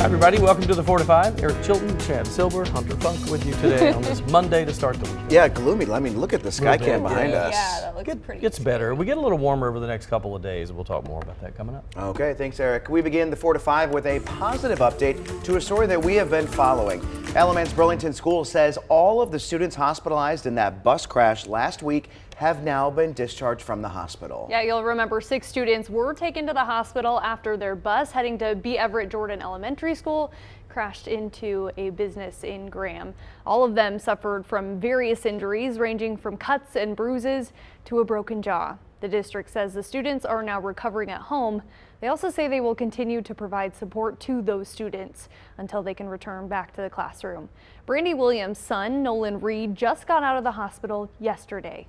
everybody, welcome to the 4 to 5. Eric Chilton, Chad Silver, Hunter Funk with you today on this Monday to start the week. Yeah, gloomy. I mean, look at the sky cam behind us. Yeah, that looks pretty. Gets better. We get a little warmer over the next couple of days. We'll talk more about that coming up. Okay, thanks, Eric. We begin the 4 to 5 with a positive update to a story that we have been following. Alamance-Burlington Schools says all of the students hospitalized in that bus crash last week have now been discharged from the hospital. Yeah, you'll remember 6 students were taken to the hospital after their bus heading to Everett Jordan Elementary School crashed into a business in Graham. All of them suffered from various injuries ranging from cuts and bruises to a broken jaw. The district says the students are now recovering at home. They also say they will continue to provide support to those students until they can return back to the classroom. Brandy Williams' son, Nolan Reed, just got out of the hospital yesterday.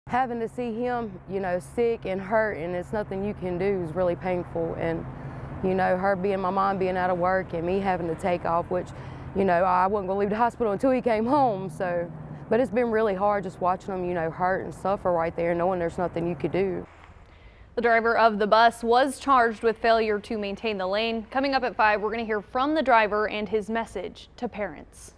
Having to see him, sick and hurt, and it's nothing you can do is really painful. And, her being my mom being out of work and me having to take off, which, I wasn't gonna leave the hospital until he came home. So, but it's been really hard just watching him, hurt and suffer right there, knowing there's nothing you could do. The driver of the bus was charged with failure to maintain the lane. Coming up at 5, we're gonna hear from the driver and his message to parents.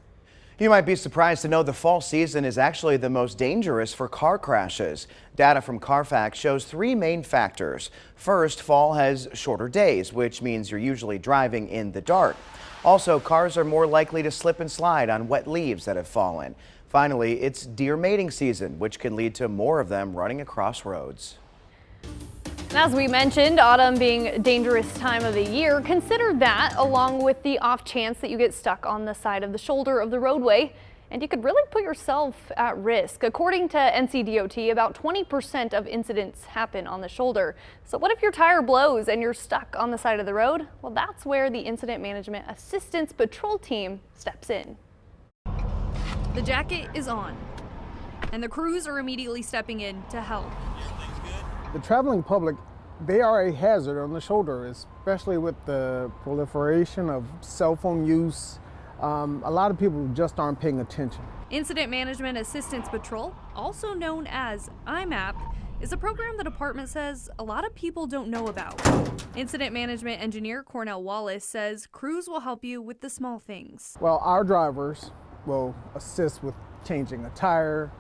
You might be surprised to know the fall season is actually the most dangerous for car crashes. Data from Carfax shows 3 main factors. First, fall has shorter days, which means you're usually driving in the dark. Also, cars are more likely to slip and slide on wet leaves that have fallen. Finally, it's deer mating season, which can lead to more of them running across roads. And as we mentioned, autumn being a dangerous time of the year, consider that along with the off chance that you get stuck on the side of the shoulder of the roadway, and you could really put yourself at risk. According to NCDOT, about 20% of incidents happen on the shoulder. So what if your tire blows and you're stuck on the side of the road? Well, that's where the Incident Management Assistance Patrol team steps in. The jacket is on, and the crews are immediately stepping in to help. The traveling public, they are a hazard on the shoulder, especially with the proliferation of cell phone use. A lot of people just aren't paying attention. Incident Management Assistance Patrol, also known as IMAP, is a program the department says a lot of people don't know about. Incident Management Engineer Cornell Wallace says crews will help you with the small things. Well, our drivers will assist with changing a tire,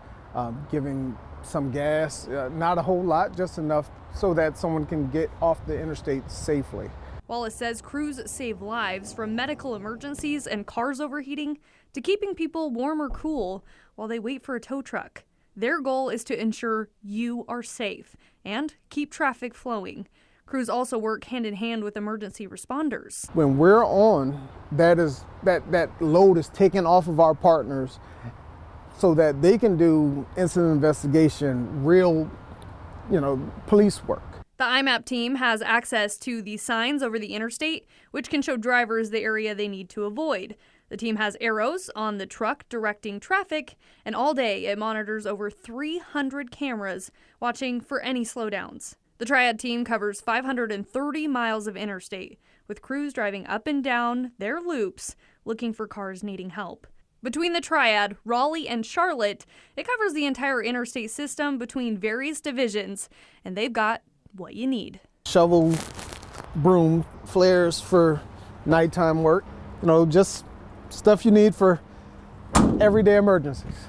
giving some gas, not a whole lot, just enough so that someone can get off the interstate safely. Wallace says crews save lives from medical emergencies and cars overheating to keeping people warm or cool while they wait for a tow truck. Their goal is to ensure you are safe and keep traffic flowing. Crews also work hand in hand with emergency responders. When we're on, that load is taken off of our partners so that they can do incident investigation, real, police work. The IMAP team has access to the signs over the interstate, which can show drivers the area they need to avoid. The team has arrows on the truck directing traffic, and all day it monitors over 300 cameras, watching for any slowdowns. The Triad team covers 530 miles of interstate, with crews driving up and down their loops, looking for cars needing help. Between the Triad, Raleigh, and Charlotte, it covers the entire interstate system between various divisions, and they've got what you need. Shovel, broom, flares for nighttime work, just stuff you need for everyday emergencies.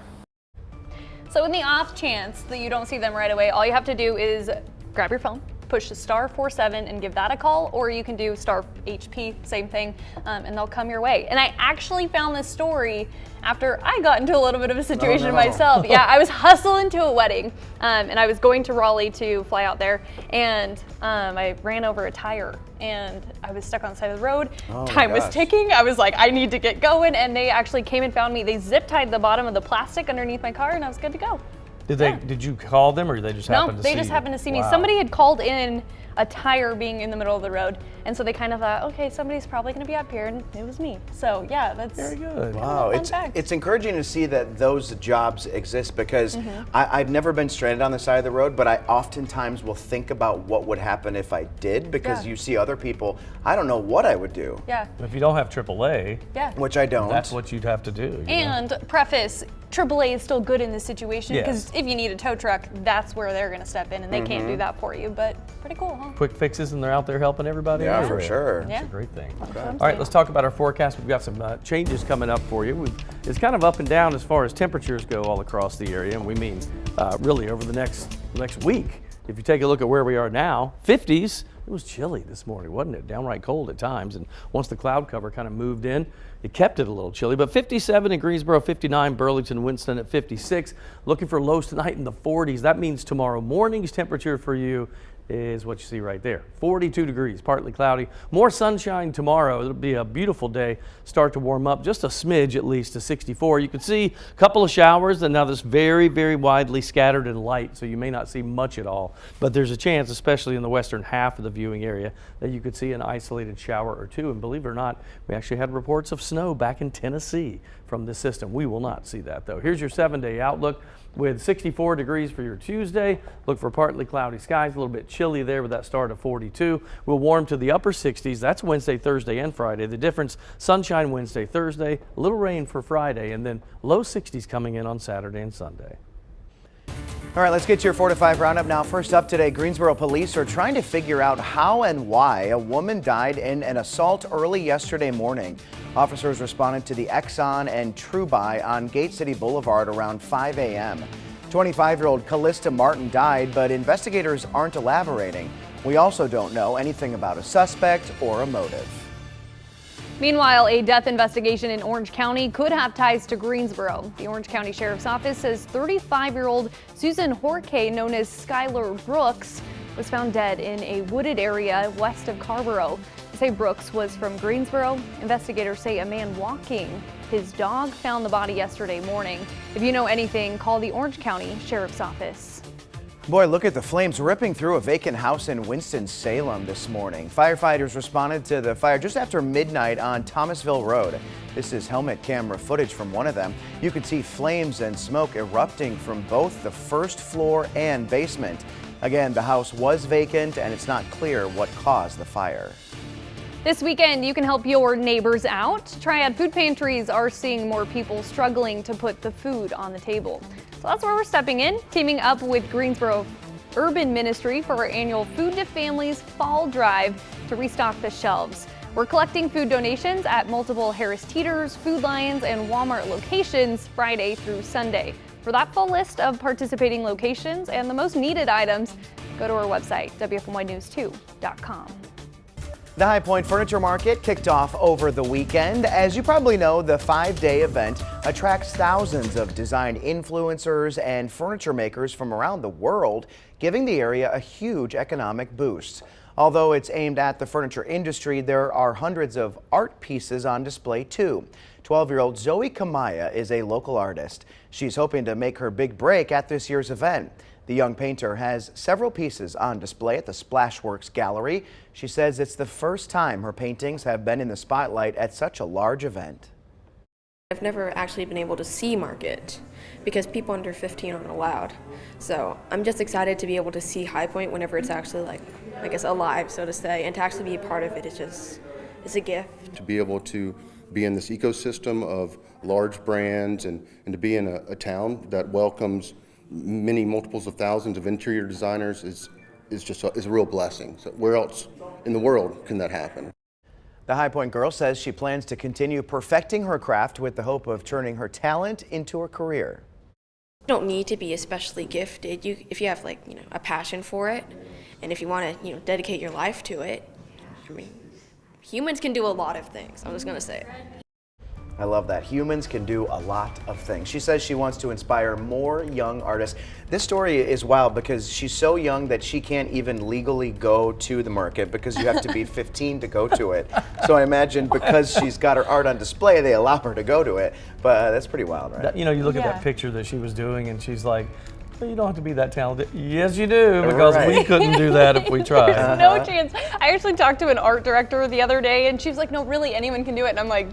So in the off chance that you don't see them right away, all you have to do is grab your phone, push the *47 and give that a call, or you can do *HP, same thing, and they'll come your way. And I actually found this story after I got into a little bit of a situation myself. Yeah, I was hustling to a wedding, and I was going to Raleigh to fly out there, and I ran over a tire, and I was stuck on the side of the road. Time was ticking. I was like, I need to get going, and they actually came and found me. They zip tied the bottom of the plastic underneath my car, and I was good to go. Did you call them, or did they just happen to see you? No, they just happened to see me. Somebody had called in a tire being in the middle of the road, and so they kind of thought, okay, somebody's probably going to be up here, and it was me. So yeah, that's very good. Wow, it's encouraging to see that those jobs exist, because I've never been stranded on the side of the road, but I oftentimes will think about what would happen if I did, because you see other people. I don't know what I would do. Yeah. If you don't have AAA, which I don't, that's what you'd have to do. And preface, AAA is still good in this situation, because if you need a tow truck, that's where they're going to step in, and they can't do that for you. But pretty cool, huh? quick fixes and they're out there helping everybody. Yeah, out for there. sure. Yeah. It's a great thing. All right, let's talk about our forecast. We've got some changes coming up for you. It's kind of up and down as far as temperatures go all across the area, and we mean really over the next week. If you take a look at where we are now, 50s. It was chilly this morning, wasn't it? Downright cold at times. And once the cloud cover kind of moved in, it kept it a little chilly. But 57 in Greensboro, 59, Burlington, Winston at 56. Looking for lows tonight in the 40s. That means tomorrow morning's temperature for you is what you see right there. 42 degrees, partly cloudy. More sunshine tomorrow. It'll be a beautiful day. Start to warm up just a smidge at least to 64. You can see a couple of showers, and now this very, very widely scattered and light, so you may not see much at all. But there's a chance, especially in the western half of the viewing area, that you could see an isolated shower or two. And believe it or not, we actually had reports of snow back in Tennessee from this system. We will not see that though. Here's your 7-day outlook. With 64 degrees for your Tuesday. Look for partly cloudy skies, a little bit chilly there with that start of 42. We'll warm to the upper 60s. That's Wednesday, Thursday, and Friday. The difference, sunshine Wednesday, Thursday, a little rain for Friday, and then low 60s coming in on Saturday and Sunday. All right, let's get to your 4 to 5 roundup now. First up today, Greensboro police are trying to figure out how and why a woman died in an assault early yesterday morning. Officers responded to the Exxon and Truby on Gate City Boulevard around 5 a.m. 25-year-old Callista Martin died, but investigators aren't elaborating. We also don't know anything about a suspect or a motive. Meanwhile, a death investigation in Orange County could have ties to Greensboro. The Orange County Sheriff's Office says 35-year-old Suzanne, known as Skylar Brooks, was found dead in a wooded area west of Carborough. They say Brooks was from Greensboro. Investigators say a man walking his dog found the body yesterday morning. If you know anything, call the Orange County Sheriff's Office. Boy, look at the flames ripping through a vacant house in Winston-Salem this morning. Firefighters responded to the fire just after midnight on Thomasville Road. This is helmet camera footage from one of them. You could see flames and smoke erupting from both the first floor and basement. Again, the house was vacant and it's not clear what caused the fire. This weekend, you can help your neighbors out. Triad food pantries are seeing more people struggling to put the food on the table. So that's where we're stepping in, teaming up with Greensboro Urban Ministry for our annual Food to Families Fall Drive to restock the shelves. We're collecting food donations at multiple Harris Teeters, Food Lions, and Walmart locations Friday through Sunday. For that full list of participating locations and the most needed items, go to our website, WFNYnews2.com. The High Point Furniture Market kicked off over the weekend. As you probably know, the 5-day event attracts thousands of design influencers and furniture makers from around the world, giving the area a huge economic boost. Although it's aimed at the furniture industry, there are hundreds of art pieces on display too. 12-year-old Zoe Kamaya is a local artist. She's hoping to make her big break at this year's event. The young painter has several pieces on display at the Splashworks Gallery. She says it's the first time her paintings have been in the spotlight at such a large event. I've never actually been able to see market because people under 15 aren't allowed. So I'm just excited to be able to see High Point whenever it's actually, like, I guess, alive, so to say, and to actually be a part of it is just, it's a gift. To be able to be in this ecosystem of large brands and to be in a town that welcomes many multiples of thousands of interior designers is a real blessing. So where else in the world can that happen? The High Point girl says she plans to continue perfecting her craft with the hope of turning her talent into a career. You don't need to be especially gifted. If you have a passion for it, and if you want to dedicate your life to it, I mean, humans can do a lot of things. I'm just gonna say it. I love that. Humans can do a lot of things. She says she wants to inspire more young artists. This story is wild because she's so young that she can't even legally go to the market because you have to be 15 to go to it. So I imagine because she's got her art on display, they allow her to go to it. But that's pretty wild, right? You know, you look at that picture that she was doing and she's like, well, you don't have to be that talented. Yes, you do, because we couldn't do that if we tried. No chance. I actually talked to an art director the other day and she was like, no, really, anyone can do it. And I'm like,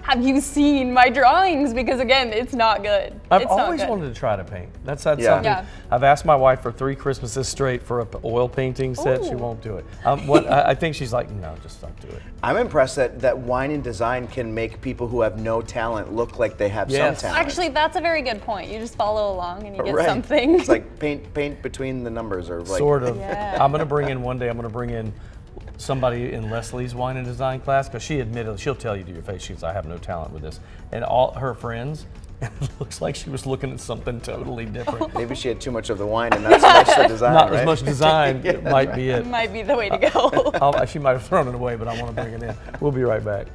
have you seen my drawings? Because again, it's not good. I've It's not always good. wanted to try to paint. That's Yeah. something. Yeah. I've asked my wife for 3 Christmases straight for an oil painting set. She Ooh. won't do it. I think she's like, no, just don't do it. I'm impressed that wine and design can make people who have no talent look like they have Yes. some talent. Actually, that's a very good point. You just follow along and you get Right. something. It's like paint between the numbers, or like Sort of. Yeah. I'm going to bring in one day, I'm going to bring in somebody in Leslie's wine and design class, because she admitted, she'll tell you to your face, she's, I have no talent with this. And all her friends, it looks like she was looking at something totally different. maybe she had too much of the wine and not so much the design. Not right? as much design, it might be it. Might be the way to go. She might have thrown it away, but I want to bring it in. We'll be right back.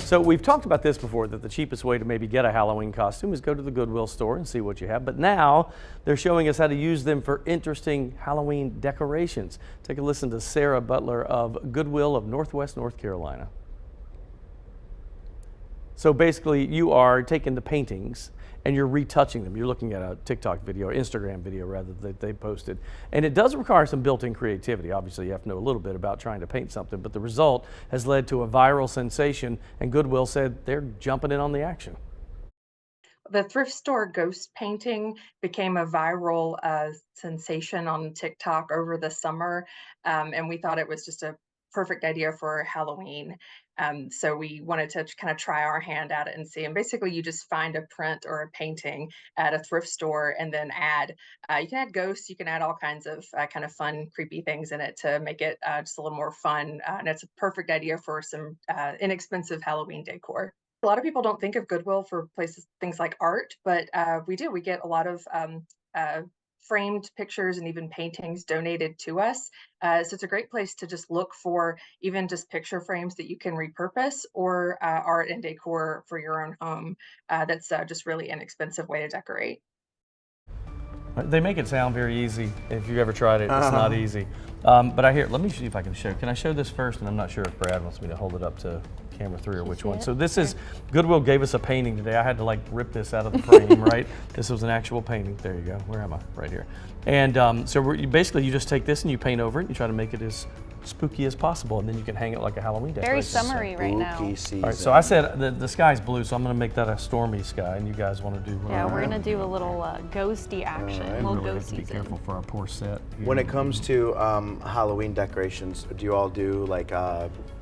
So we've talked about this before, that the cheapest way to maybe get a Halloween costume is go to the Goodwill store and see what you have. But now they're showing us how to use them for interesting Halloween decorations. Take a listen to Sarah Butler of Goodwill of Northwest North Carolina. So basically you are taking the paintings and you're retouching them. You're looking at a TikTok video, or Instagram video rather, that they posted. And it does require some built-in creativity. Obviously you have to know a little bit about trying to paint something, but the result has led to a viral sensation, and Goodwill said they're jumping in on the action. The thrift store ghost painting became a viral sensation on TikTok over the summer, and we thought it was just a perfect idea for Halloween. So we wanted to kind of try our hand at it and see. And basically, you just find a print or a painting at a thrift store, and then you can add ghosts, you can add all kinds of kind of fun, creepy things in it to make it just a little more fun. And it's a perfect idea for some inexpensive Halloween decor. A lot of people don't think of Goodwill for things like art, but we do. We get a lot of framed pictures and even paintings donated to us. So it's a great place to just look for even just picture frames that you can repurpose, or art and decor for your own home. That's just really inexpensive way to decorate. They make it sound very easy. If you've ever tried it, it's not easy. But let me see if I can show. Can I show this first? And I'm not sure if Brad wants me to hold it up to camera 3 or which one. So this is, Goodwill gave us a painting today. I had to like rip this out of the frame, right? This was an actual painting. There you go. Where am I? Right here. And so basically you just take this and you paint over it. You try to make it as spooky as possible, and then you can hang it like a Halloween decoration. Very summery right now. Spooky season. All right, so I said the sky's blue, so I'm going to make that a stormy sky, and you guys want to do Yeah, we're gonna do a little ghosty action, All right. little really have ghost to be season. careful for our poor set. When it comes to Halloween decorations, do you all do like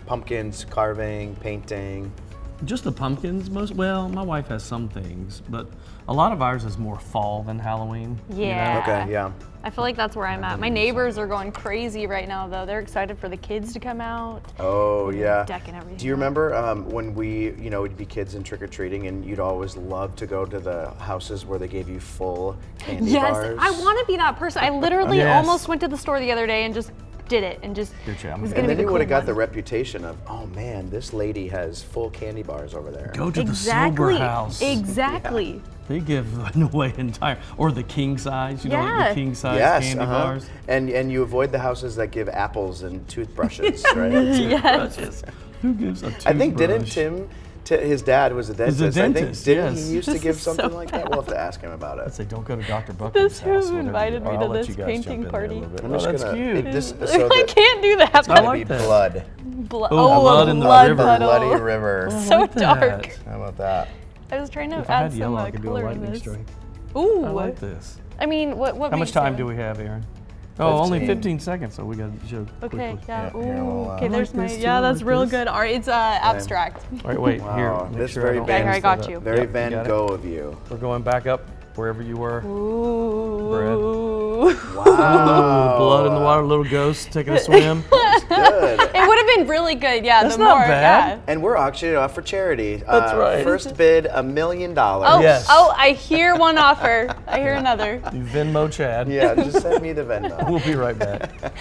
pumpkins, carving, painting? Just the pumpkins, well, my wife has some things, but a lot of ours is more fall than Halloween. you know? Yeah. Okay, yeah. I feel like that's where I'm at. My neighbors are going crazy right now, though. They're excited for the kids to come out. Oh, yeah. Decking everything. Do you remember when we'd be kids and trick-or-treating and you'd always love to go to the houses where they gave you full candy Yes, bars? I want to be that person. I literally Yes. almost went to the store the other day and just did it and just Good job. was And gonna And then be you the would have cool got the one. reputation of, oh man, this lady has full candy bars over there. Go to Exactly. the sober house. Exactly. They give away entire, or the king size, like Yeah. the king size Yes, candy bars. And you avoid the houses that give apples and toothbrushes, right? Yes. Who gives a toothbrush? I think didn't Tim, his dad was a dentist. a I think dentist, didn't yes. he used to This give is so something like that? funny. We'll have to ask him about I'd it. say don't go to Dr. Buckham's This house. who whatever invited you- me or to I'll let this you guys painting jump in there a party. little bit. I'm Oh, just that's gonna, cute. so I can't do that. it's gonna like be that. blood. Blood. Oh, Oh, blood a in the blood river. puddle. Bloody river. So like that. dark. How about that? I was trying to If I had add some yellow, I could do a color in lightning this. strike. Ooh. I like this. I mean, what How much makes time it- do we have, Aaron? Oh, only 15. 15 seconds, so we got to show quickly. Okay, yeah. Yeah, here, Ooh. we'll, Okay, I there's like my. this Yeah, too, I that's like real this. good. All right, it's abstract. All right, wait, Wow, here. make this sure very don't Okay, Van, here, I got mess that you. up. very Yep, Van got it. Gogh of you. We're going back up wherever you were. Ooh. Wow. Blood in the water, little ghost taking a swim. Good. It would have been really good, yeah. That's the not more, bad. And we're auctioning it off for charity. That's right. First bid, $1 million. Oh, Yes. oh, I hear one offer. I hear another. You Venmo Chad. Yeah, just send me the Venmo. We'll be right back.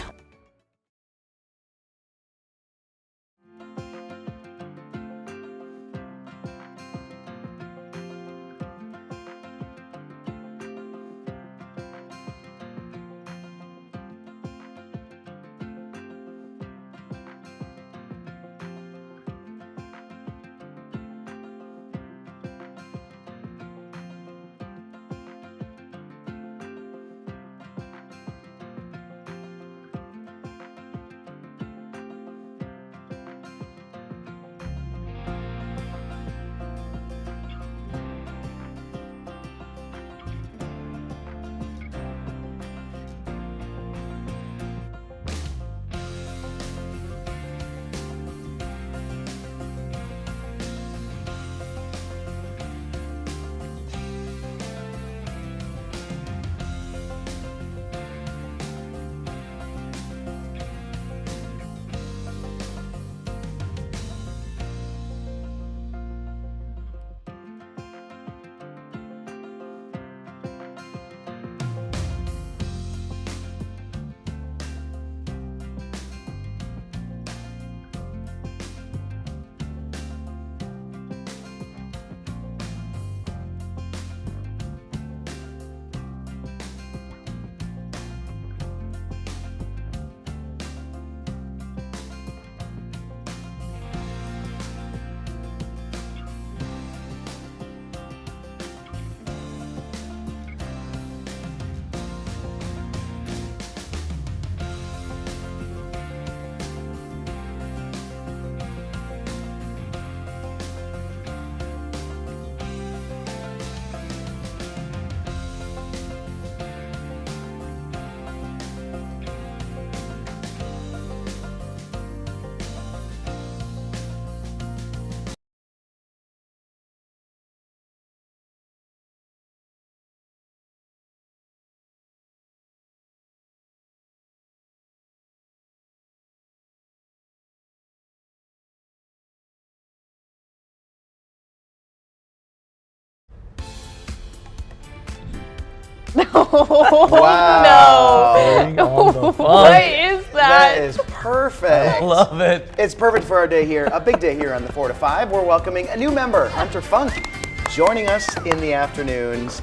Wow. Bring on the fun. What is that? That is perfect. Love it. It's perfect for our day here, a big day here on the 4 to 5. We're welcoming a new member, Hunter Funk, joining us in the afternoons.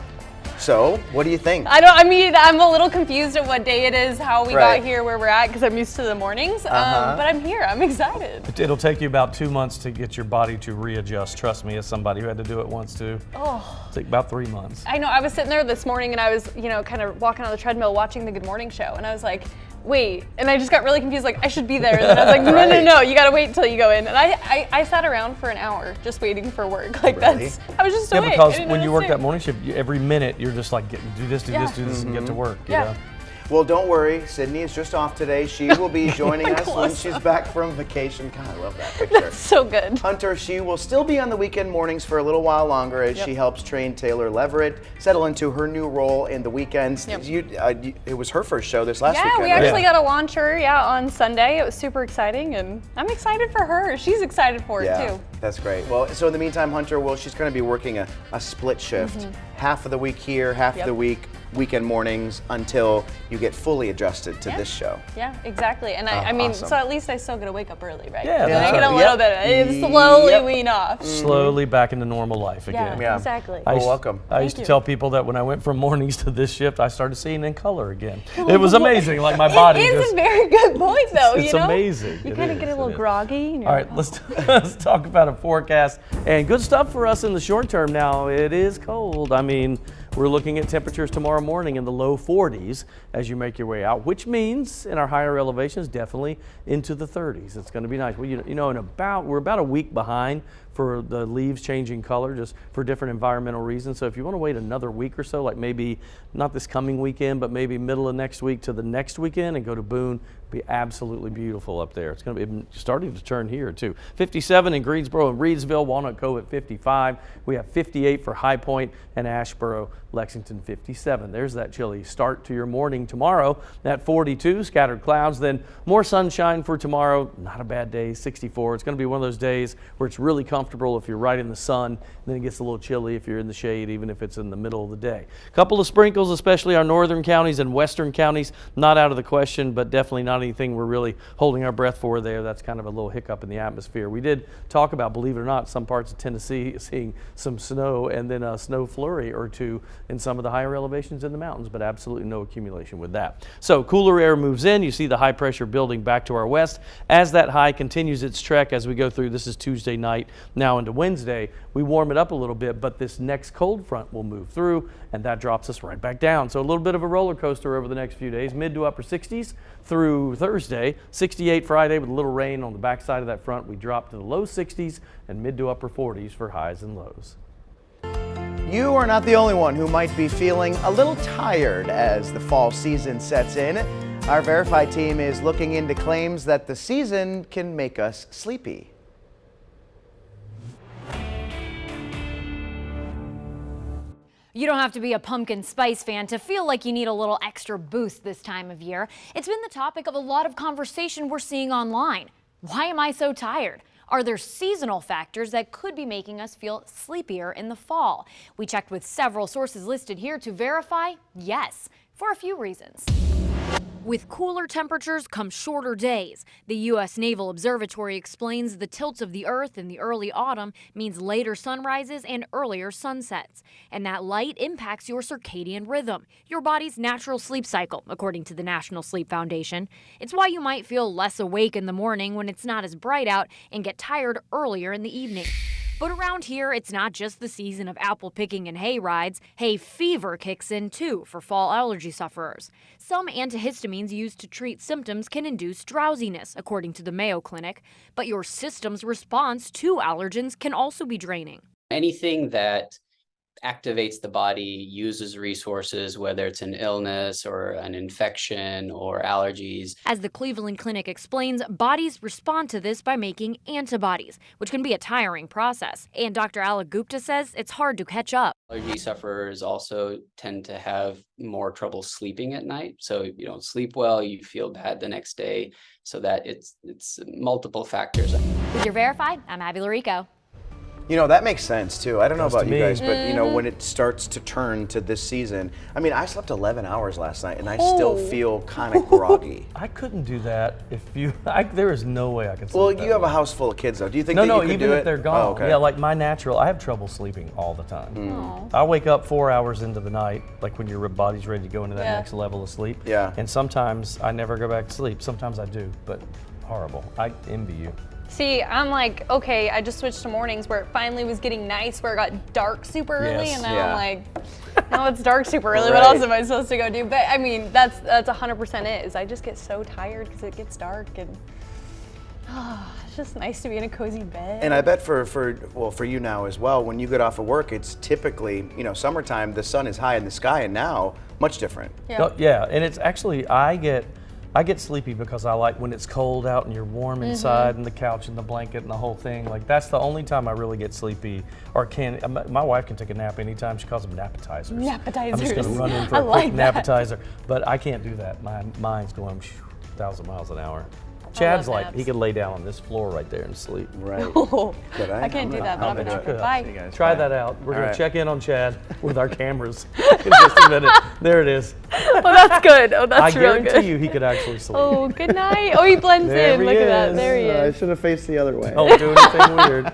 So, what do you think? I mean, I'm a little confused at what day it is, how we Right. got here, where we're at, because I'm used to the mornings. But I'm here. I'm excited. It'll take you about 2 months to get your body to readjust. Trust me, as somebody who had to do it once too. Oh. It'll take about 3 months. I know. I was sitting there this morning and I was, kind of walking on the treadmill watching the Good Morning Show, and I was like, wait. And I just got really confused, like, I should be there. And then I was like, no, you gotta wait until you go in. And I sat around for an hour just waiting for work. Like, Really? I was just awake. Because when you work that morning shift, every minute you're just like, do this, and get to work. You know? Well, don't worry. Sydney is just off today. She will be joining us when she's back from vacation. God, I love that picture. That's so good. Hunter, she will still be on the weekend mornings for a little while longer as she helps train Taylor Leverett settle into her new role in the weekends. It was her first show this last weekend. Yeah, we actually got to launch her on Sunday. It was super exciting, and I'm excited for her. She's excited for it, too. That's great. Well, so in the meantime, Hunter, she's going to be working a split shift. Half of the week here, half of the week weekend mornings until you get fully adjusted to this show. Yeah, exactly. And I mean, awesome. so at least I still get to wake up early, right? Yeah, I get a little bit of it. Slowly wean off. Slowly back into normal life again. Yeah. Exactly. Welcome. I used to tell people that when I went from mornings to this shift, I started seeing in color again. It was amazing. Like my body It is just, a very good point, though. it's you know? amazing. You It kind of is, get a it little is. groggy. And All right, let's talk about a forecast and good stuff for us in the short term. Now it is cold. I mean, we're looking at temperatures tomorrow morning in the low 40s as you make your way out, which means in our higher elevations, definitely into the 30s. It's going to be nice. Well, we're about a week behind for the leaves changing color, just for different environmental reasons. So if you want to wait another week or so, like maybe not this coming weekend, but maybe middle of next week to the next weekend and go to Boone, be absolutely beautiful up there. It's going to be starting to turn here too. 57 in Greensboro and Reedsville, Walnut Cove at 55. We have 58 for High Point and Asheboro, Lexington 57. There's that chilly start to your morning tomorrow at 42, scattered clouds, then more sunshine for tomorrow. Not a bad day, 64. It's going to be one of those days where it's really comfortable if you're right in the sun, and then it gets a little chilly if you're in the shade, even if it's in the middle of the day. A couple of sprinkles, especially our northern counties and western counties, not out of the question, but definitely not anything we're really holding our breath for there. That's kind of a little hiccup in the atmosphere. We did talk about, believe it or not, some parts of Tennessee seeing some snow and then a snow flurry or two in some of the higher elevations in the mountains, but absolutely no accumulation with that. So cooler air moves in. You see the high pressure building back to our west. As that high continues its trek as we go through, this is Tuesday night, now into Wednesday, we warm it up a little bit, but this next cold front will move through and that drops us right back down. So a little bit of a roller coaster over the next few days, mid to upper 60s through Thursday, 68 Friday with a little rain on the backside of that front. We drop to the low 60s and mid to upper 40s for highs and lows. You are not the only one who might be feeling a little tired as the fall season sets in. Our Verify team is looking into claims that the season can make us sleepy. You don't have to be a pumpkin spice fan to feel like you need a little extra boost this time of year. It's been the topic of a lot of conversation we're seeing online. Why am I so tired? Are there seasonal factors that could be making us feel sleepier in the fall? We checked with several sources listed here to verify yes, for a few reasons. With cooler temperatures come shorter days. The U.S. Naval Observatory explains the tilt of the Earth in the early autumn means later sunrises and earlier sunsets. And that light impacts your circadian rhythm, your body's natural sleep cycle, according to the National Sleep Foundation. It's why you might feel less awake in the morning when it's not as bright out and get tired earlier in the evening. But around here, it's not just the season of apple picking and hay rides. Hay fever kicks in too for fall allergy sufferers. Some antihistamines used to treat symptoms can induce drowsiness, according to the Mayo Clinic. But your system's response to allergens can also be draining. Anything that activates the body, uses resources, whether it's an illness or an infection or allergies. As the Cleveland Clinic explains, bodies respond to this by making antibodies, which can be a tiring process. And Dr. Alok Gupta says it's hard to catch up. Allergy sufferers also tend to have more trouble sleeping at night. So you don't sleep well, you feel bad the next day. So that it's multiple factors. With your Verify, I'm Abby Larico. You know, that makes sense too. I don't know about you guys, but Mm-hmm. you know, when it starts to turn to this season, I mean, I slept 11 hours last night and I still feel kind of groggy. I couldn't do that if you, there is no way I could sleep. Well, that you have way. a house full of kids though. Do you think No, that no, you could even do if it? they're gone. Oh, okay. Yeah, like my natural, I have trouble sleeping all the time. I wake up 4 hours into the night, like when your body's ready to go into that next level of sleep. Yeah. And sometimes I never go back to sleep. Sometimes I do, but horrible. I envy you. See, I'm like, okay, I just switched to mornings where it finally was getting nice, where it got dark super early, Yes. and now Yeah. I'm like, now it's dark super early. What Right. else am I supposed to go do? But I mean, that's 100% it. Is I just get so tired because it gets dark, and it's just nice to be in a cozy bed. And I bet for you now as well, when you get off of work, it's typically, summertime, the sun is high in the sky, and now much different. Yeah. Yeah, and it's actually, I get sleepy because I like when it's cold out and you're warm inside and the couch and the blanket and the whole thing. Like, that's the only time I really get sleepy, or my wife can take a nap anytime. She calls them napetizers. I'm just gonna run in for I a quick like that. napetizer. But I can't do that. My mind's going 1,000 miles an hour. Chad's like, naps. he could lay down on this floor right there and sleep. Right. Oh, Could I can't do that, but I'm bet you gonna could. bye. Try that out. We're gonna right. check in on Chad with our cameras in just a minute. There it is. Oh, that's good. Oh, I that's real guarantee good. you he could actually sleep. Oh, good night. Oh, he blends There in. he Look at that. is. There he I is. should have faced the other way. Don't do anything weird.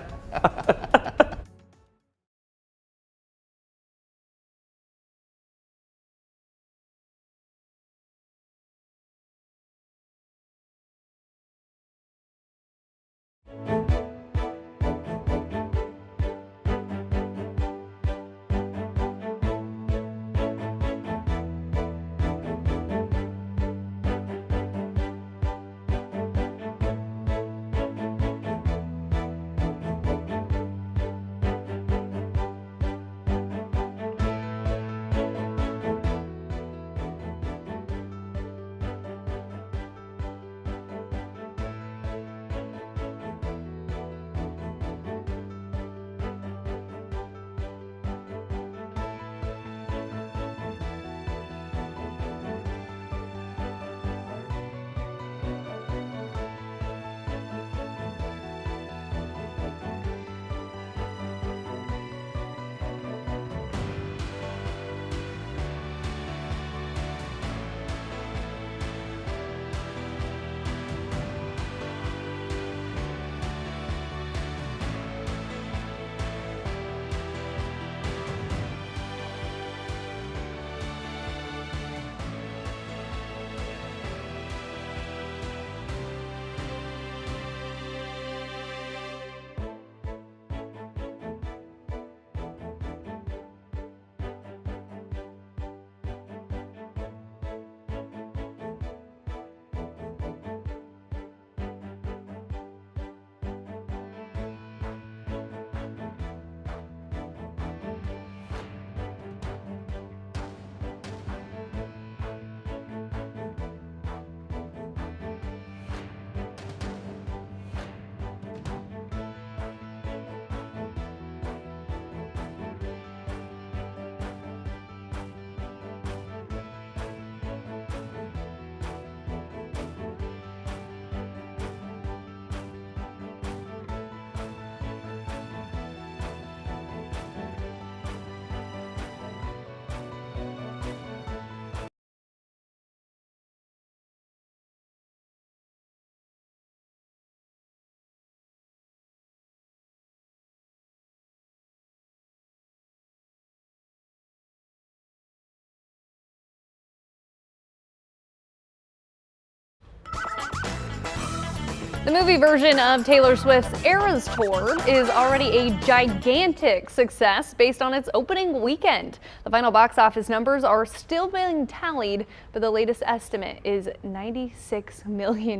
The movie version of Taylor Swift's Eras Tour is already a gigantic success based on its opening weekend. The final box office numbers are still being tallied, but the latest estimate is $96 million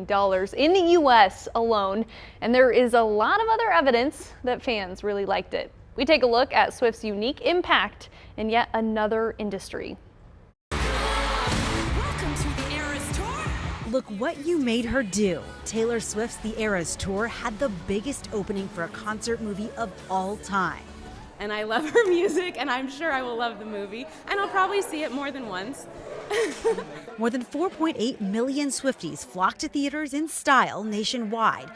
in the U.S. alone, and there is a lot of other evidence that fans really liked it. We take a look at Swift's unique impact in yet another industry. Look what you made her do. Taylor Swift's The Eras Tour had the biggest opening for a concert movie of all time. And I love her music, and I'm sure I will love the movie, and I'll probably see it more than once. More than 4.8 million Swifties flocked to theaters in style nationwide,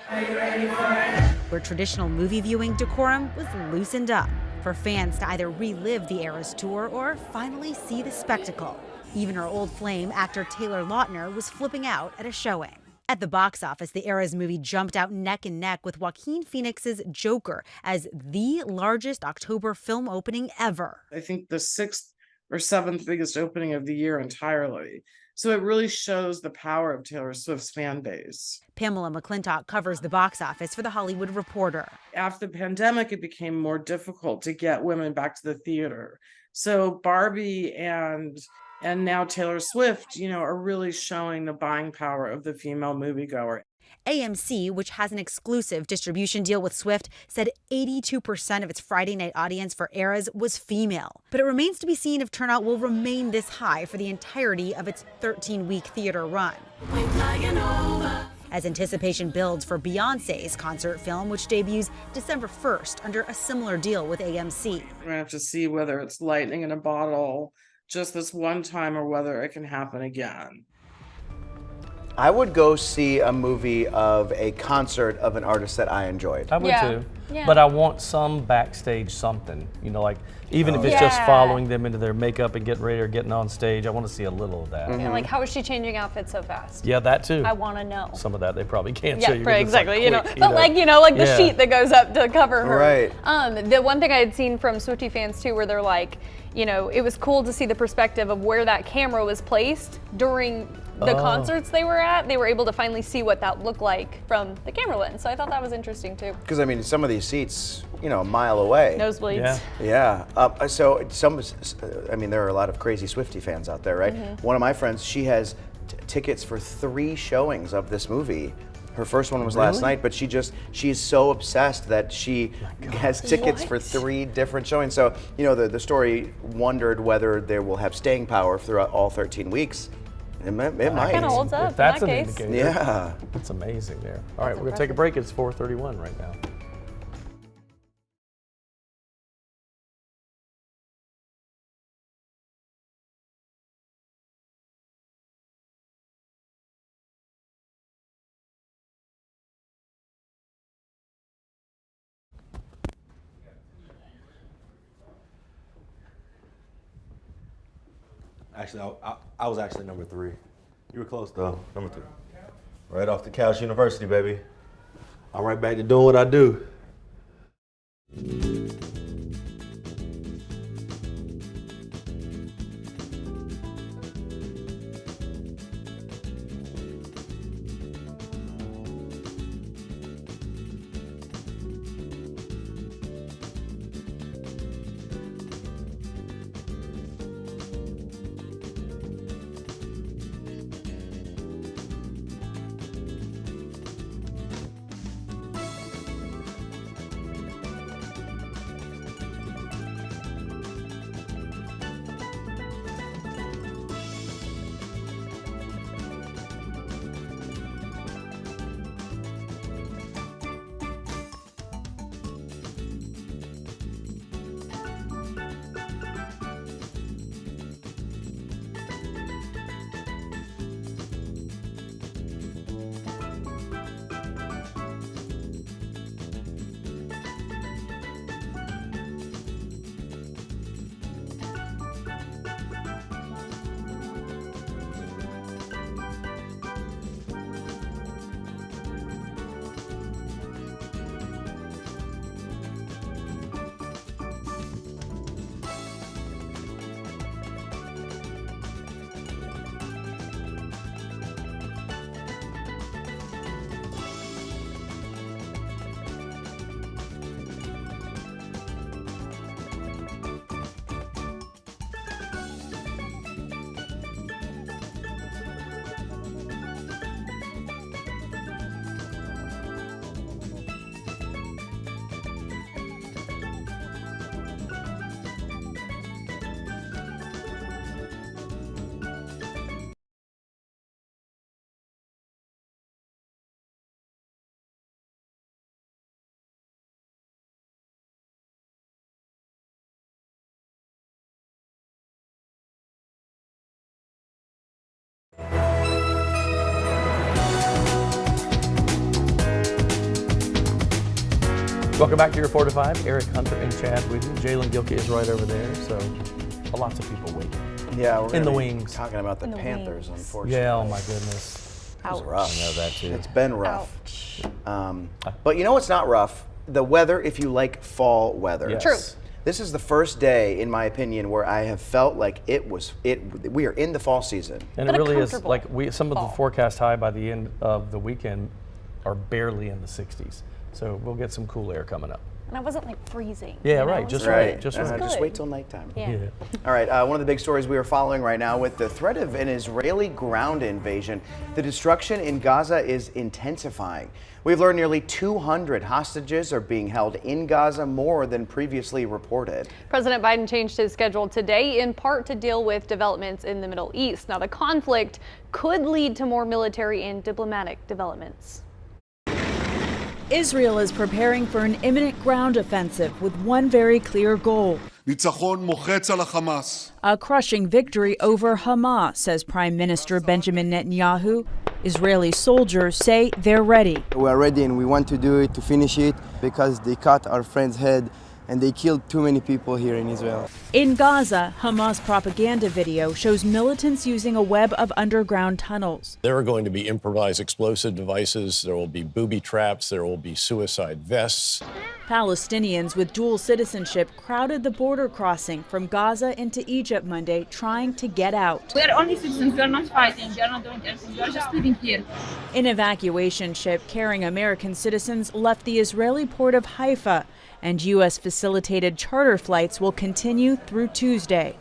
where traditional movie viewing decorum was loosened up for fans to either relive the Eras Tour or finally see the spectacle. Even her old flame, actor Taylor Lautner, was flipping out at a showing. At the box office, the Eras movie jumped out neck and neck with Joaquin Phoenix's Joker as the largest October film opening ever. I think the 6th or 7th biggest opening of the year entirely. So it really shows the power of Taylor Swift's fan base. Pamela McClintock covers the box office for The Hollywood Reporter. After the pandemic, it became more difficult to get women back to the theater. So Barbie and now Taylor Swift, are really showing the buying power of the female moviegoer. AMC, which has an exclusive distribution deal with Swift, said 82% of its Friday night audience for Eras was female. But it remains to be seen if turnout will remain this high for the entirety of its 13-week theater run. As anticipation builds for Beyoncé's concert film, which debuts December 1st under a similar deal with AMC. We're gonna have to see whether it's lightning in a bottle just this one time or whether it can happen again. I would go see a movie of a concert of an artist that I enjoyed. I would too. Yeah. But I want some backstage something, like even if it's just following them into their makeup and getting ready or getting on stage, I want to see a little of that. Yeah, like how is she changing outfits so fast? Yeah, that too. I want to know. Some of that they probably can't Yeah, show you. right, exactly. Quick, But like the sheet that goes up to cover her. Right. The one thing I had seen from Swiftie fans too, where they're like, it was cool to see the perspective of where that camera was placed during the concerts they were at. They were able to finally see what that looked like from the camera lens. So I thought that was interesting too. Because some of these seats, a mile away. Nosebleeds. Yeah. There are a lot of crazy Swiftie fans out there, right? One of my friends, she has tickets for 3 showings of this movie. Her first one was last night, but she's so obsessed that she has tickets for 3 different showings. So, the story wondered whether they will have staying power throughout all 13 weeks. It might. Kind of holds up. If that's in that an case. indicator. Yeah. That's amazing there. All right, we're going to take a break. It's 4:31 right now. Actually, I was actually number 3. You were close though, number 3. Right off the couch, University, baby. I'm right back to doing what I do. Welcome back to your 4 to 5. Eric Hunter and Chad with you. Jalen Gilkey is right over there. So lots of people waiting. Yeah, we're in the be wings. Talking about the Panthers, unfortunately. Yeah, oh my goodness. It was rough. I know that too. It's been rough. But you know what's not rough? The weather, if you like fall weather. Yes. True. This is the first day, in my opinion, where I have felt like we are in the fall season. And it really is like some of the forecast high by the end of the weekend are barely in the 60s. So we'll get some cool air coming up. And I wasn't like freezing. Yeah, right. Just right. Just wait till nighttime. Yeah. All right. One of the big stories we are following right now with the threat of an Israeli ground invasion, the destruction in Gaza is intensifying. We've learned nearly 200 hostages are being held in Gaza, more than previously reported. President Biden changed his schedule today in part to deal with developments in the Middle East. Now, the conflict could lead to more military and diplomatic developments. Israel is preparing for an imminent ground offensive with one very clear goal: a crushing victory over Hamas, says Prime Minister Benjamin Netanyahu. Israeli soldiers say they're ready. We are ready and we want to do it, to finish it, because they cut our friend's head and they killed too many people here in Israel. In Gaza, Hamas propaganda video shows militants using a web of underground tunnels. There are going to be improvised explosive devices, there will be booby traps, there will be suicide vests. Palestinians with dual citizenship crowded the border crossing from Gaza into Egypt Monday, trying to get out. We are only citizens, we are not fighting, we are not doing anything, we are just living here. An evacuation ship carrying American citizens left the Israeli port of Haifa, and U.S. facilitated charter flights will continue through Tuesday.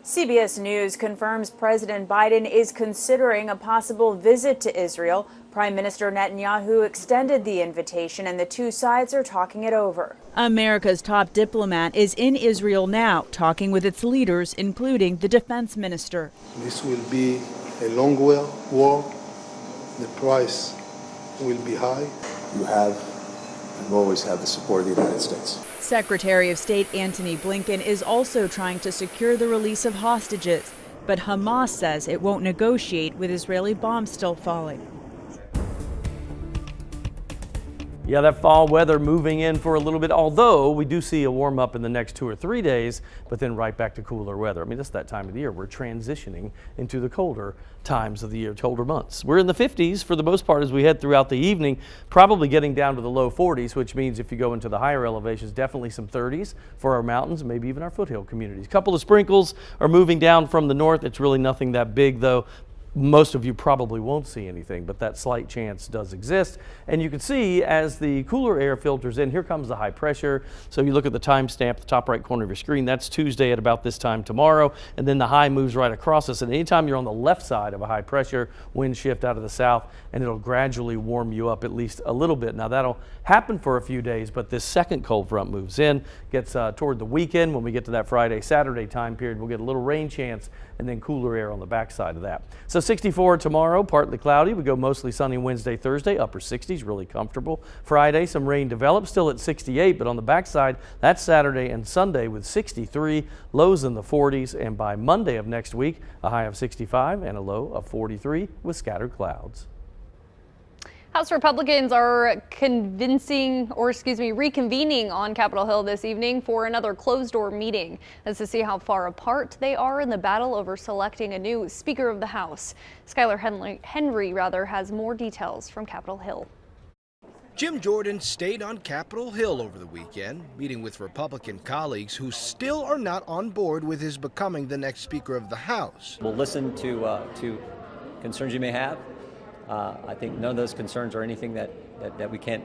CBS News confirms President Biden is considering a possible visit to Israel. Prime Minister Netanyahu extended the invitation and the two sides are talking it over. America's top diplomat is in Israel now, talking with its leaders, including the defense minister. This will be a long war. The price will be high. You have and always have the support of the United States. Secretary of State Antony Blinken is also trying to secure the release of hostages, but Hamas says it won't negotiate with Israeli bombs still falling. Yeah, that fall weather moving in for a little bit, although we do see a warm up in the next 2 or 3 days, but then right back to cooler weather. I mean, it's that time of the year. We're transitioning into the colder times of the year, colder months. We're in the 50s for the most part as we head throughout the evening, probably getting down to the low 40s, which means if you go into the higher elevations, definitely some 30s for our mountains, maybe even our foothill communities. A couple of sprinkles are moving down from the north. It's really nothing that big, though. Most of you probably won't see anything, but that slight chance does exist. And you can see as the cooler air filters in, here comes the high pressure. So you look at the timestamp, the top right corner of your screen, that's Tuesday at about this time tomorrow. And then the high moves right across us. And anytime you're on the left side of a high pressure, wind shift out of the south, and it'll gradually warm you up at least a little bit. Now that'll happen for a few days, but this second cold front moves in, gets toward the weekend. When we get to that Friday, Saturday time period, we'll get a little rain chance and then cooler air on the backside of that. So 64 tomorrow, partly cloudy. We go mostly sunny Wednesday, Thursday, upper 60s, really comfortable. Friday, some rain develops, still at 68, but on the backside, that's Saturday and Sunday with 63, lows in the 40s, and by Monday of next week, a high of 65 and a low of 43 with scattered clouds. House Republicans are reconvening on Capitol Hill this evening for another closed-door meeting as to see how far apart they are in the battle over selecting a new Speaker of the House. Skylar Henry has more details from Capitol Hill. Jim Jordan stayed on Capitol Hill over the weekend, meeting with Republican colleagues who still are not on board with his becoming the next Speaker of the House. We'll listen to concerns you may have. I think none of those concerns are anything that we can't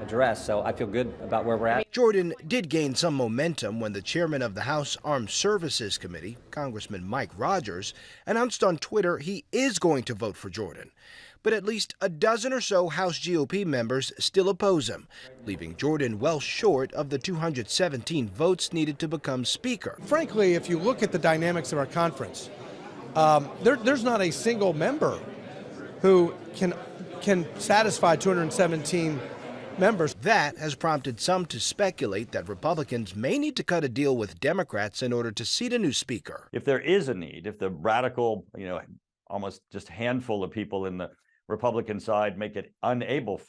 address, so I feel good about where we're at. Jordan did gain some momentum when the chairman of the House Armed Services Committee, Congressman Mike Rogers, announced on Twitter he is going to vote for Jordan. But at least a dozen or so House GOP members still oppose him, leaving Jordan well short of the 217 votes needed to become Speaker. Frankly, if you look at the dynamics of our conference, there's not a single member who can satisfy 217 members. That has prompted some to speculate that Republicans may need to cut a deal with Democrats in order to seat a new speaker. If there is a need, if the radical, almost just handful of people in the Republican side make us unable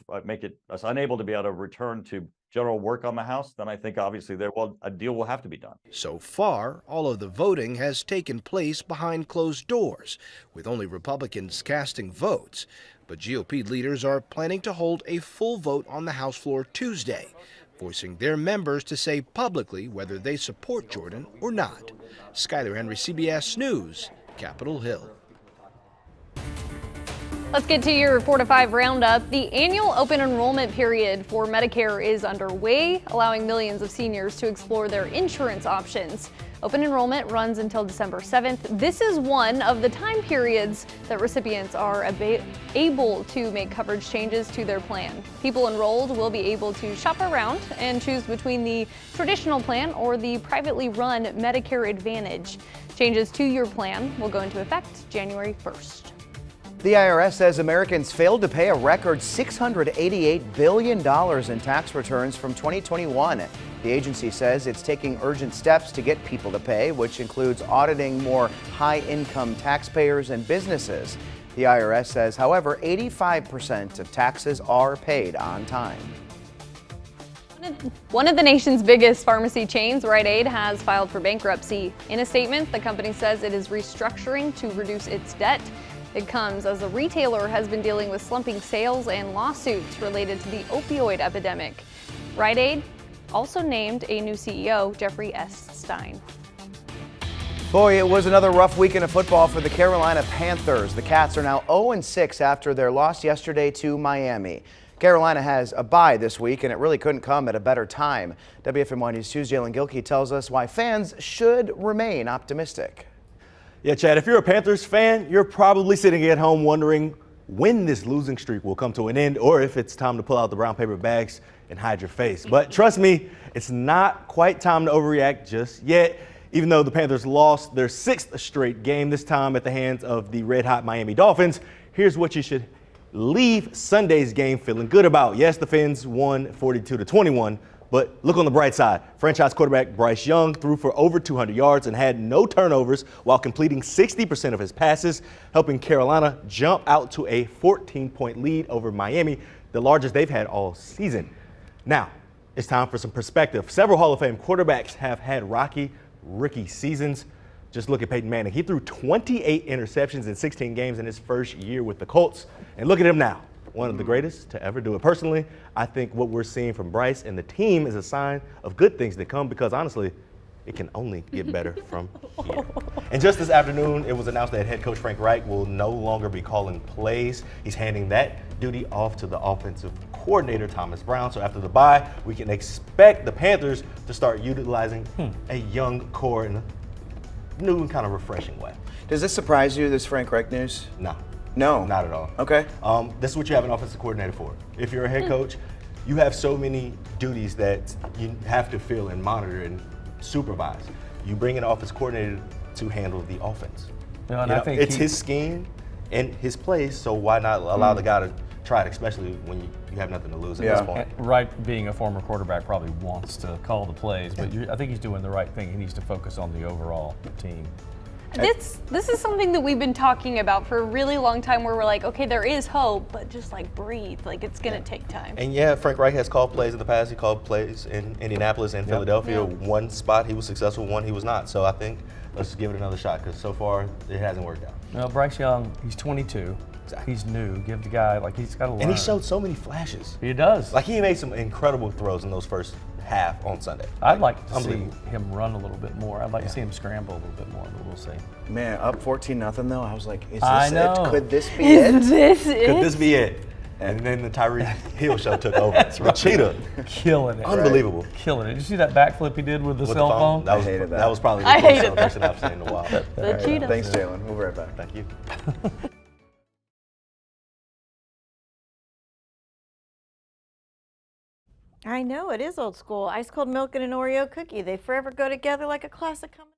to be able to return to general work on the House, then I think obviously a deal will have to be done. So far, all of the voting has taken place behind closed doors, with only Republicans casting votes. But GOP leaders are planning to hold a full vote on the House floor Tuesday, voicing their members to say publicly whether they support Jordan or not. Skyler Henry, CBS News, Capitol Hill. Let's get to your 4 to 5 roundup. The annual open enrollment period for Medicare is underway, allowing millions of seniors to explore their insurance options. Open enrollment runs until December 7th. This is one of the time periods that recipients are able to make coverage changes to their plan. People enrolled will be able to shop around and choose between the traditional plan or the privately run Medicare Advantage. Changes to your plan will go into effect January 1st. The IRS says Americans failed to pay a record $688 billion in tax returns from 2021. The agency says it's taking urgent steps to get people to pay, which includes auditing more high-income taxpayers and businesses. The IRS says, however, 85% of taxes are paid on time. One of the nation's biggest pharmacy chains, Rite Aid, has filed for bankruptcy. In a statement, the company says it is restructuring to reduce its debt. It comes as the retailer has been dealing with slumping sales and lawsuits related to the opioid epidemic. Rite Aid also named a new CEO, Jeffrey S. Stein. Boy, it was another rough weekend of football for the Carolina Panthers. The Cats are now 0-6 after their loss yesterday to Miami. Carolina has a bye this week, and it really couldn't come at a better time. WFMY News 2's Jalen Gilkey tells us why fans should remain optimistic. Yeah, Chad, if you're a Panthers fan, you're probably sitting at home wondering when this losing streak will come to an end or if it's time to pull out the brown paper bags and hide your face. But trust me, it's not quite time to overreact just yet. Even though the Panthers lost their 6th straight game, this time at the hands of the red-hot Miami Dolphins, here's what you should leave Sunday's game feeling good about. Yes, the Fins won 42-21. But look on the bright side. Franchise quarterback Bryce Young threw for over 200 yards and had no turnovers while completing 60% of his passes, helping Carolina jump out to a 14-point lead over Miami, the largest they've had all season. Now, it's time for some perspective. Several Hall of Fame quarterbacks have had rocky rookie seasons. Just look at Peyton Manning. He threw 28 interceptions in 16 games in his first year with the Colts. And look at him now. One of the greatest to ever do it. Personally, I think what we're seeing from Bryce and the team is a sign of good things to come because, honestly, it can only get better from here. And just this afternoon, it was announced that head coach Frank Reich will no longer be calling plays. He's handing that duty off to the offensive coordinator, Thomas Brown. So after the bye, we can expect the Panthers to start utilizing a young core in a new and kind of refreshing way. Does this surprise you, this Frank Reich news? No. No? Not at all. Okay. This is what you have an offensive coordinator for. If you're a head coach, you have so many duties that you have to fill and monitor and supervise. You bring an offensive coordinator to handle the offense. No, and I think it's his scheme and his plays, so why not allow the guy to try it, especially when you have nothing to lose at this point. Right, being a former quarterback probably wants to call the plays, but I think he's doing the right thing. He needs to focus on the overall team. This is something that we've been talking about for a really long time where we're like, okay, there is hope, but just like breathe. Like it's going to take time. And yeah, Frank Reich has called plays in the past. He called plays in Indianapolis and Philadelphia. One spot he was successful, one he was not. So I think let's give it another shot because so far it hasn't worked out. Well, Bryce Young, he's 22. Exactly. He's new. Give the guy, like, he's got to learn. And he showed so many flashes. He does. Like, he made some incredible throws in those first half on Sunday. I'd like to see him run a little bit more. I'd like to see him scramble a little bit more, but we'll see. Man, up 14-0 though. I was like, is this it? Could this be Is this it? Could this be it? And then the Tyreek Hill show took over. That's right. Cheetah. Killing it. Unbelievable. Right. Killing it. Did you see that backflip he did with the cell phone? I hated that. That was probably the coolest celebration I've seen in a while. The cheetah. Thanks, Jalen. We'll be right back. Thank you. I know, it is old school. Ice cold milk and an Oreo cookie. They forever go together like a classic combination.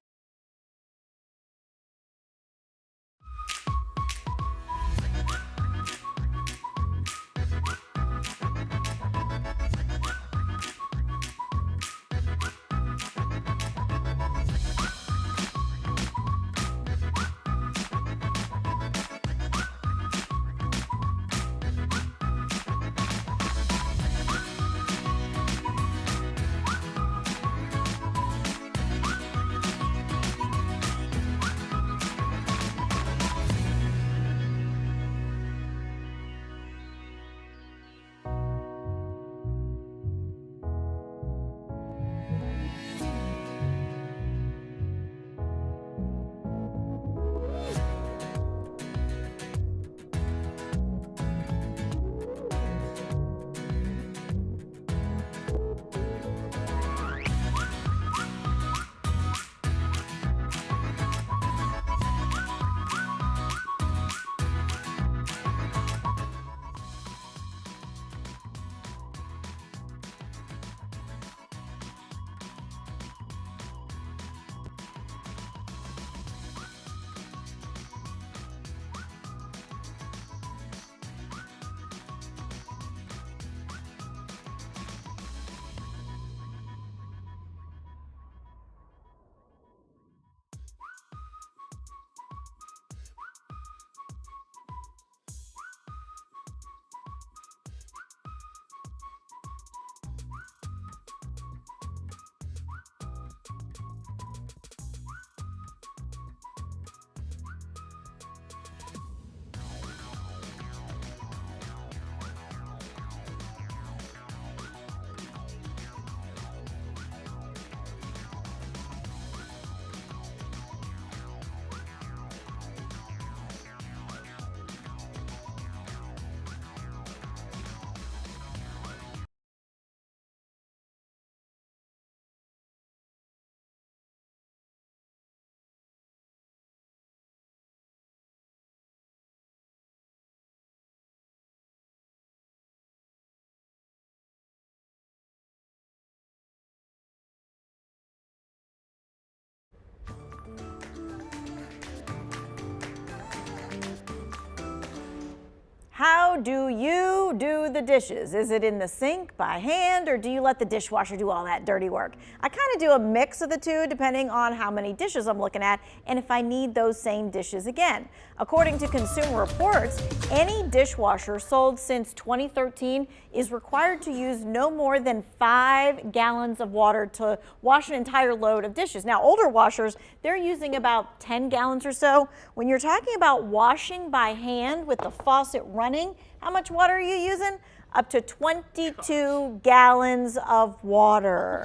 How do you do the dishes? Is it in the sink by hand, or do you let the dishwasher do all that dirty work? I kind of do a mix of the two depending on how many dishes I'm looking at and if I need those same dishes again. According to Consumer Reports, any dishwasher sold since 2013 is required to use no more than 5 gallons of water to wash an entire load of dishes. Now, older washers, they're using about 10 gallons or so. When you're talking about washing by hand with the faucet running, how much water are you using? Up to 22 gallons of water.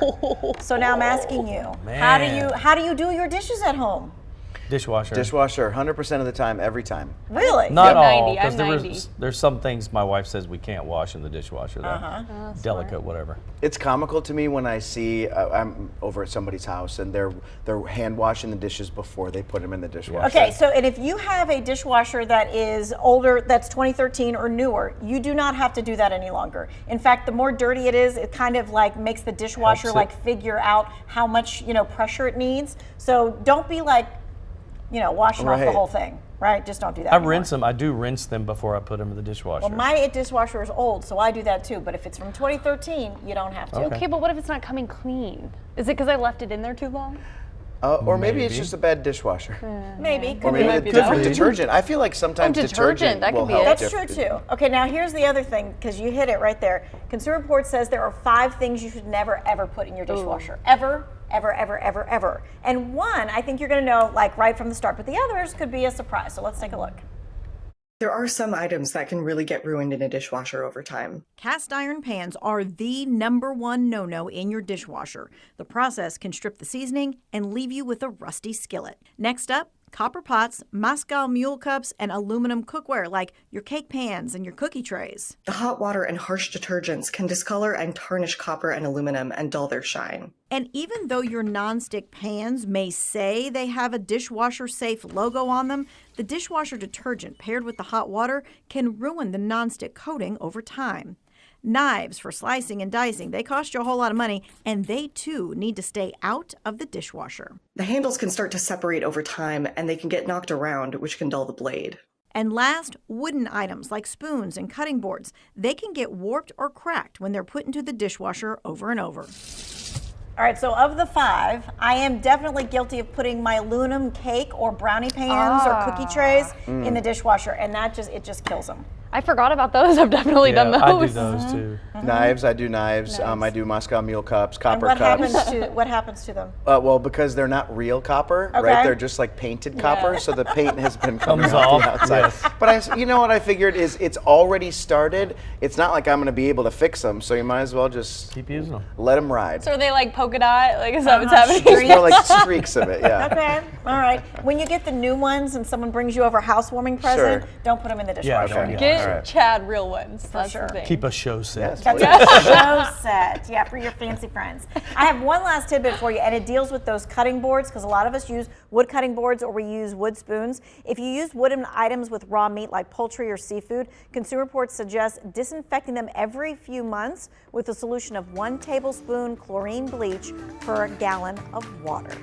So now I'm asking you, how do you do your dishes at home? Dishwasher. Dishwasher, 100% of the time, every time. Really? Not I'm all, 90, I'm because 90. there's some things my wife says we can't wash in the dishwasher. That delicate, whatever. It's comical to me when I see I'm over at somebody's house and they're hand washing the dishes before they put them in the dishwasher. Okay, so and if you have a dishwasher that is older, that's 2013 or newer, you do not have to do that any longer. In fact, the more dirty it is, it kind of like makes the dishwasher like figure out how much, pressure it needs. So don't be like, washing off the whole thing, right? Just don't do that anymore. rinse them. I do rinse them before I put them in the dishwasher. Well, my dishwasher is old, so I do that too. But if it's from 2013, you don't have to. Okay, but what if it's not coming clean? Is it because I left it in there too long? Or maybe it's just a bad dishwasher. Maybe. Or maybe it's different detergent. I feel like sometimes detergent that will could be help. That's true too. Okay, now here's the other thing, because you hit it right there. Consumer Reports says there are 5 things you should never ever put in your dishwasher. Ever, ever, ever, ever, ever. And one, I think you're going to know like right from the start, but the others could be a surprise. So let's take a look. There are some items that can really get ruined in a dishwasher over time. Cast iron pans are the #1 no-no in your dishwasher. The process can strip the seasoning and leave you with a rusty skillet. Next up, copper pots, Moscow mule cups, and aluminum cookware like your cake pans and your cookie trays. The hot water and harsh detergents can discolor and tarnish copper and aluminum and dull their shine. And even though your nonstick pans may say they have a dishwasher safe logo on them, the dishwasher detergent paired with the hot water can ruin the nonstick coating over time. Knives for slicing and dicing, they cost you a whole lot of money, and they too need to stay out of the dishwasher. The handles can start to separate over time and they can get knocked around, which can dull the blade. And last, wooden items like spoons and cutting boards, they can get warped or cracked when they're put into the dishwasher over and over. All right, so of the 5, I am definitely guilty of putting my aluminum cake or brownie pans or cookie trays in the dishwasher, and it just kills them. I forgot about those. I've definitely done those. I do those too. Knives, I do knives. I do Moscow mule cups, copper and cups. What happens to them? Well, because they're not real copper, right? They're just like painted copper, so the paint has been coming off the outside. Yes. But you know what I figured is it's already started. It's not like I'm going to be able to fix them, so you might as well just keep using them. Let them ride. So are they like polka dot? Like, is that what's happening? It's more like streaks of it, yeah. Okay, all right. When you get the new ones and someone brings you over a housewarming present, don't put them in the dishwasher. Yeah, okay. Get Chad real ones. That's sure. the thing. Keep a show set. Yes, Show set, yeah, for your fancy friends. I have one last tidbit for you, and it deals with those cutting boards, because a lot of us use wood cutting boards or we use wood spoons. If you use wooden items with raw meat like poultry or seafood, Consumer Reports suggests disinfecting them every few months with a solution of 1 tablespoon chlorine bleach per gallon of water.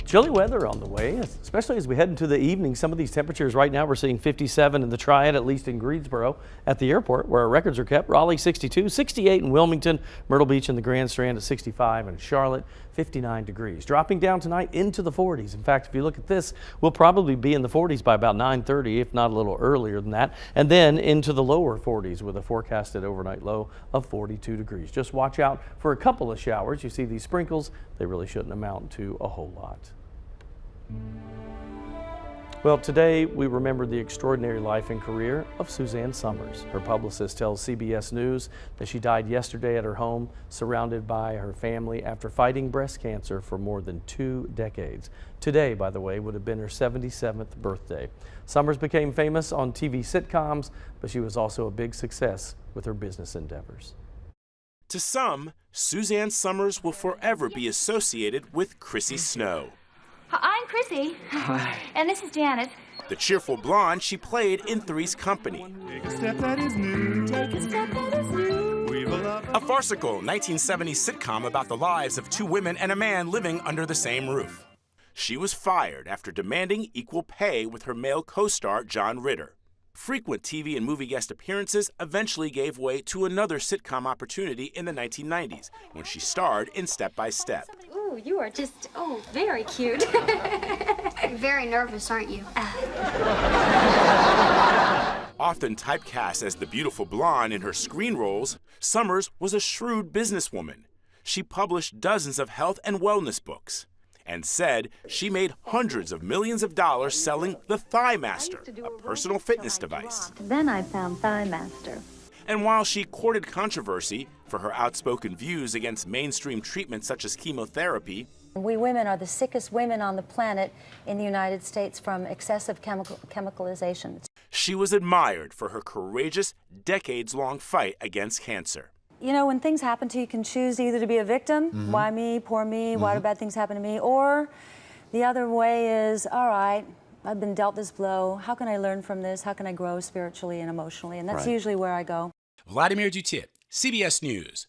Chilly weather on the way, especially as we head into the evening. Some of these temperatures right now, we're seeing 57 in the Triad, at least in Greensboro at the airport where our records are kept. Raleigh 62, 68 in Wilmington, Myrtle Beach and the Grand Strand at 65, and Charlotte 59 degrees. Dropping down tonight into the 40s. In fact, if you look at this, we'll probably be in the 40s by about 9:30, if not a little earlier than that, and then into the lower 40s with a forecasted overnight low of 42 degrees. Just watch out for a couple of showers. You see these sprinkles, they really shouldn't amount to a whole lot. Well, today we remember the extraordinary life and career of Suzanne Summers. Her publicist tells CBS News that she died yesterday at her home, surrounded by her family after fighting breast cancer for more than 2 decades. Today, by the way, would have been her 77th birthday. Summers became famous on TV sitcoms, but she was also a big success with her business endeavors. To some, Suzanne Summers will forever be associated with Chrissy Snow. I'm Chrissy. Hi. And this is Janet. The cheerful blonde she played in Three's Company. Take a step that is new. Take a step that is new. A farcical 1970s sitcom about the lives of 2 women and a man living under the same roof. She was fired after demanding equal pay with her male co-star John Ritter. Frequent TV and movie guest appearances eventually gave way to another sitcom opportunity in the 1990s when she starred in Step by Step. Ooh, you are just, very cute. You're very nervous, aren't you? Often typecast as the beautiful blonde in her screen roles, Summers was a shrewd businesswoman. She published dozens of health and wellness books and said she made hundreds of millions of dollars selling the Thigh Master, a personal fitness device. Then I found Thigh Master. And while she courted controversy for her outspoken views against mainstream treatments such as chemotherapy, we women are the sickest women on the planet in the United States from excessive chemicalization. she was admired for her courageous, decades-long fight against cancer. You know, when things happen to you, you can choose either to be a victim, why me, poor me, why do bad things happen to me, or the other way is, all right, I've been dealt this blow, how can I learn from this, how can I grow spiritually and emotionally, and that's usually where I go. Vladimir Dutit, CBS News.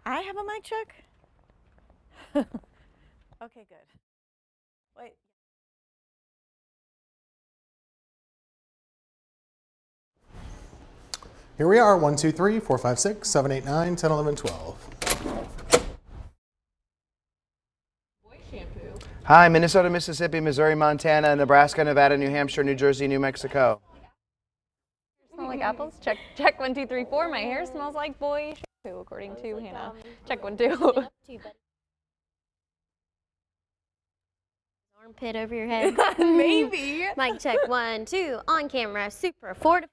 I have a mic check? Okay, good. Wait. Here we are, 1, 2, 3, 4, 5, 6, 7, 8, 9, 10, 11, 12. Hi, Minnesota, Mississippi, Missouri, Montana, Nebraska, Nevada, New Hampshire, New Jersey, New Mexico. Smell like apples? Check 1, 2, 3, 4. My hair smells like boy shampoo, according to Hannah. Check 1, 2. Armpit over your head. Maybe. Mic check 1, 2. On camera. Super 4 to 5.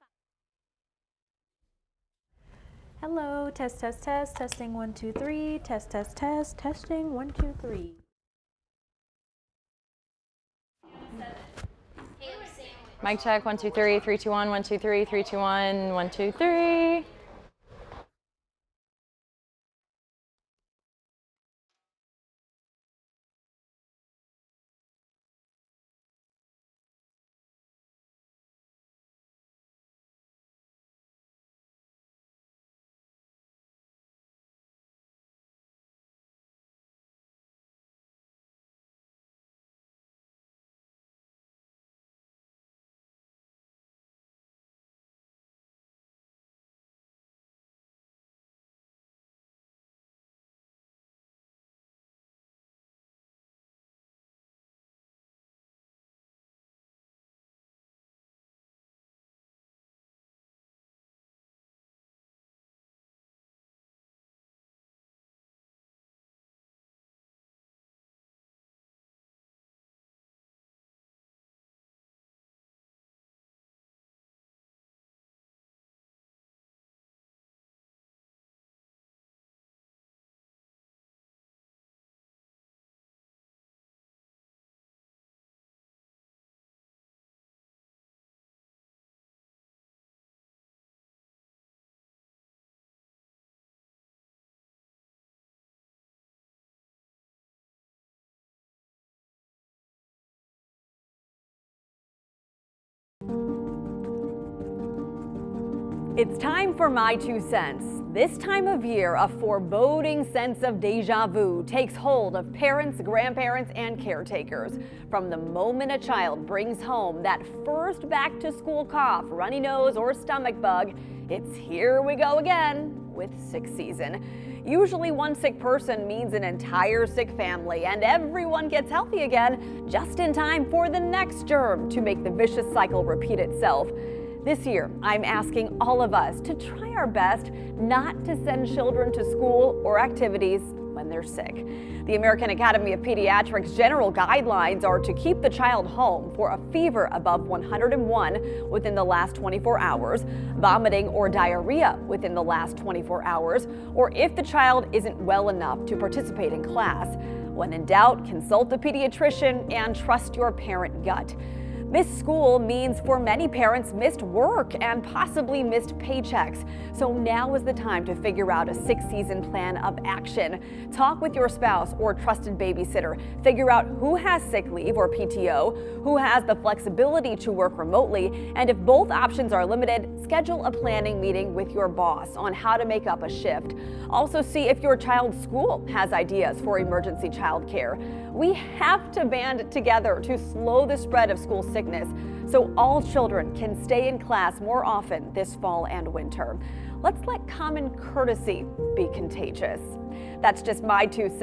Hello. Test, test, test. Testing 1, 2, 3. Test, test, test. Testing 1, 2, 3. Mic check 1, 2, 3, 3, 2, 1, 1, 2, 3, 3, 2, 1, 1, 2, 3. It's time for my 2 cents. This time of year, a foreboding sense of deja vu takes hold of parents, grandparents, and caretakers. From the moment a child brings home that first back-to-school cough, runny nose, or stomach bug, it's here we go again with sick season. Usually one sick person means an entire sick family, and everyone gets healthy again just in time for the next germ to make the vicious cycle repeat itself. This year, I'm asking all of us to try our best not to send children to school or activities when they're sick. The American Academy of Pediatrics' general guidelines are to keep the child home for a fever above 101 within the last 24 hours, vomiting or diarrhea within the last 24 hours, or if the child isn't well enough to participate in class. When in doubt, consult the pediatrician and trust your parent gut. Missed school means for many parents missed work and possibly missed paychecks. So now is the time to figure out a sick season plan of action. Talk with your spouse or trusted babysitter. Figure out who has sick leave or PTO, who has the flexibility to work remotely, and if both options are limited, schedule a planning meeting with your boss on how to make up a shift. Also see if your child's school has ideas for emergency childcare. We have to band together to slow the spread of school sickness so all children can stay in class more often this fall and winter. Let's let common courtesy be contagious. That's just my 2 cents.